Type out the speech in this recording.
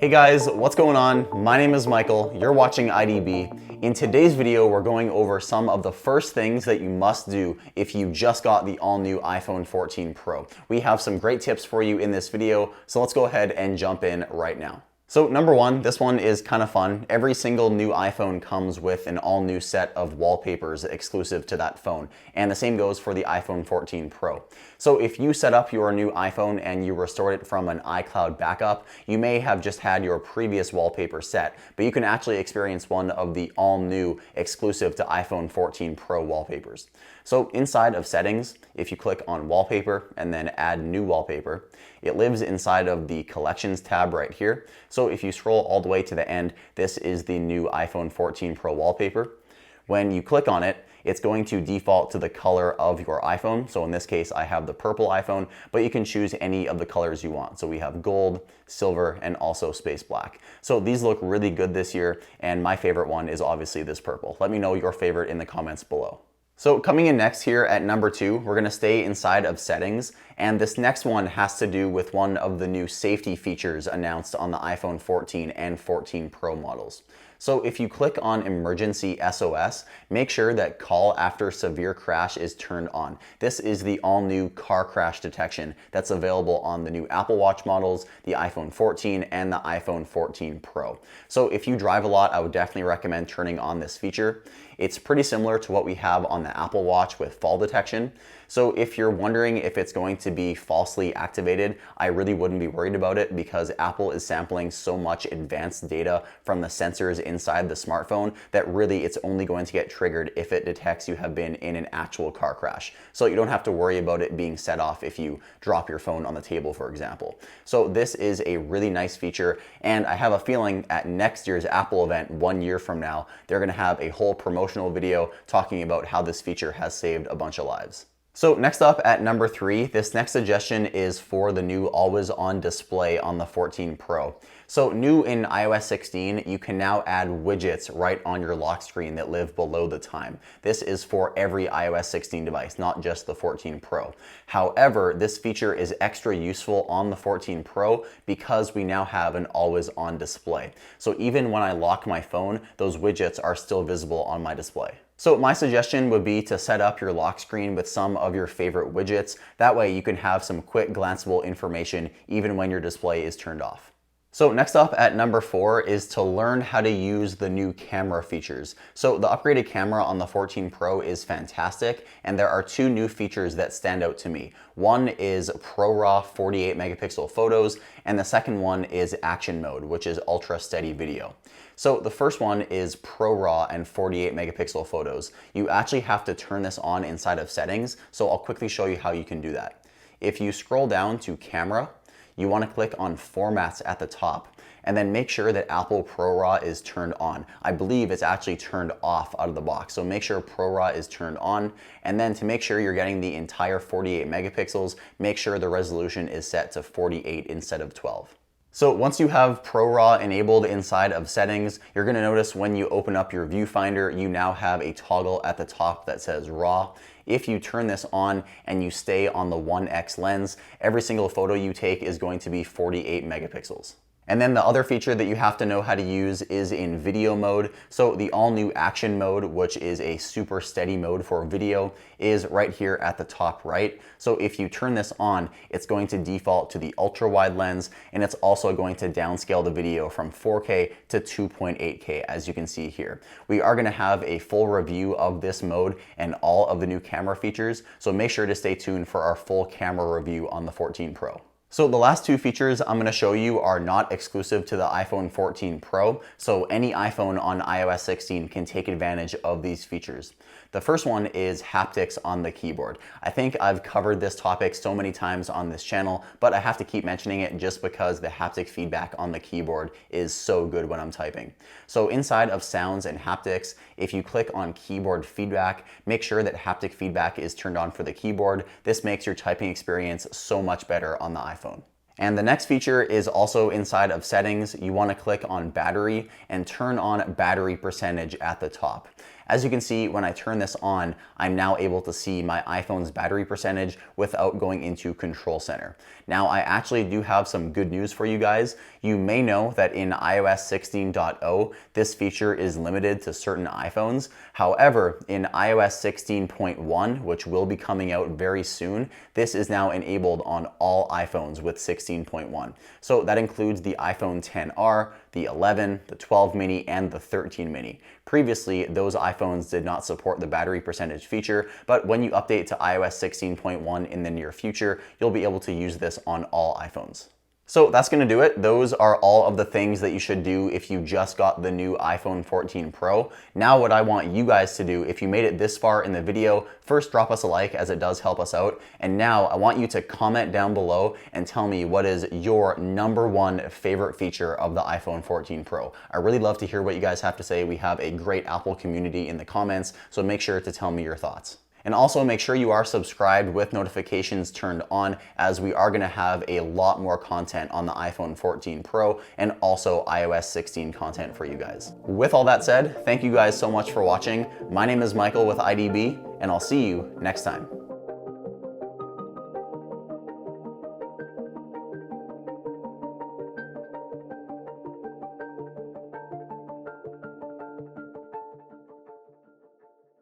Hey guys, what's going on? My name is Michael, you're watching IDB. In today's video, we're going over some of the first things that you must do if you just got the all-new iPhone 14 Pro. We have some great tips for you in this video, so let's go ahead and jump in right now. So number one, this one is kind of fun. Every single new iPhone comes with an all new set of wallpapers exclusive to that phone. And the same goes for the iPhone 14 Pro. So if you set up your new iPhone and you restored it from an iCloud backup, you may have just had your previous wallpaper set, but you can actually experience one of the all new exclusive to iPhone 14 Pro wallpapers. So inside of settings, if you click on wallpaper and then add new wallpaper, it lives inside of the collections tab right here. So if you scroll all the way to the end, this is the new iPhone 14 Pro wallpaper. When you click on it, it's going to default to the color of your iPhone. So in this case, I have the purple iPhone, but you can choose any of the colors you want. So we have gold, silver, and also space black. So these look really good this year, and my favorite one is obviously this purple. Let me know your favorite in the comments below. So coming in next here at number 2, we're gonna stay inside of settings, and this next one has to do with one of the new safety features announced on the iPhone 14 and 14 Pro models. So if you click on emergency SOS, make sure that call after severe crash is turned on. This is the all new car crash detection that's available on the new Apple Watch models, the iPhone 14 and the iPhone 14 Pro. So if you drive a lot, I would definitely recommend turning on this feature. It's pretty similar to what we have on the Apple Watch with fall detection. So if you're wondering if it's going to be falsely activated, I really wouldn't be worried about it because Apple is sampling so much advanced data from the sensors inside the smartphone that really it's only going to get triggered if it detects you have been in an actual car crash. So you don't have to worry about it being set off if you drop your phone on the table, for example. So this is a really nice feature, and I have a feeling at next year's Apple event 1 year from now, they're gonna have a whole promotional video talking about how this feature has saved a bunch of lives. So next up at number 3, this next suggestion is for the new always on display on the 14 Pro. So new in iOS 16, you can now add widgets right on your lock screen that live below the time. This is for every iOS 16 device, not just the 14 Pro. However, this feature is extra useful on the 14 Pro because we now have an always on display. So even when I lock my phone, those widgets are still visible on my display. So my suggestion would be to set up your lock screen with some of your favorite widgets. That way you can have some quick glanceable information even when your display is turned off. So next up at number 4 is to learn how to use the new camera features. So the upgraded camera on the 14 Pro is fantastic, and there are 2 new features that stand out to me. One is ProRAW 48 megapixel photos, and the second one is action mode, which is ultra steady video. So the first one is ProRAW and 48 megapixel photos. You actually have to turn this on inside of settings, so I'll quickly show you how you can do that. If you scroll down to camera, you want to click on formats at the top and then make sure that Apple ProRAW is turned on. I believe it's actually turned off out of the box. So make sure ProRAW is turned on, and then to make sure you're getting the entire 48 megapixels, make sure the resolution is set to 48 instead of 12. So once you have ProRAW enabled inside of settings, you're gonna notice when you open up your viewfinder, you now have a toggle at the top that says RAW. If you turn this on and you stay on the 1x lens, every single photo you take is going to be 48 megapixels. And then the other feature that you have to know how to use is in video mode. So the all new action mode, which is a super steady mode for video, is right here at the top right. So if you turn this on, it's going to default to the ultra wide lens, and it's also going to downscale the video from 4K to 2.8K, as you can see here. We are gonna have a full review of this mode and all of the new camera features, so make sure to stay tuned for our full camera review on the 14 Pro. So the last 2 features I'm going to show you are not exclusive to the iPhone 14 Pro, so any iPhone on iOS 16 can take advantage of these features. The first one is haptics on the keyboard. I think I've covered this topic so many times on this channel, but I have to keep mentioning it just because the haptic feedback on the keyboard is so good when I'm typing. So inside of sounds and haptics, if you click on keyboard feedback, make sure that haptic feedback is turned on for the keyboard. This makes your typing experience so much better on the iPhone. And the next feature is also inside of settings. You want to click on battery and turn on battery percentage at the top. As you can see, when I turn this on, I'm now able to see my iPhone's battery percentage without going into Control Center. Now, I actually do have some good news for you guys. You may know that in iOS 16.0, this feature is limited to certain iPhones. However, in iOS 16.1, which will be coming out very soon, this is now enabled on all iPhones with 16.1. So that includes the iPhone XR, the 11, the 12 mini, and the 13 mini. Previously, those iPhones did not support the battery percentage feature, but when you update to iOS 16.1 in the near future, you'll be able to use this on all iPhones. So that's gonna do it. Those are all of the things that you should do if you just got the new iPhone 14 Pro. Now what I want you guys to do, if you made it this far in the video, first drop us a like as it does help us out. And now I want you to comment down below and tell me what is your #1 favorite feature of the iPhone 14 Pro. I really love to hear what you guys have to say. We have a great Apple community in the comments, so make sure to tell me your thoughts. And also make sure you are subscribed with notifications turned on, as we are gonna have a lot more content on the iPhone 14 Pro and also iOS 16 content for you guys. With all that said, thank you guys so much for watching. My name is Michael with IDB, and I'll see you next time.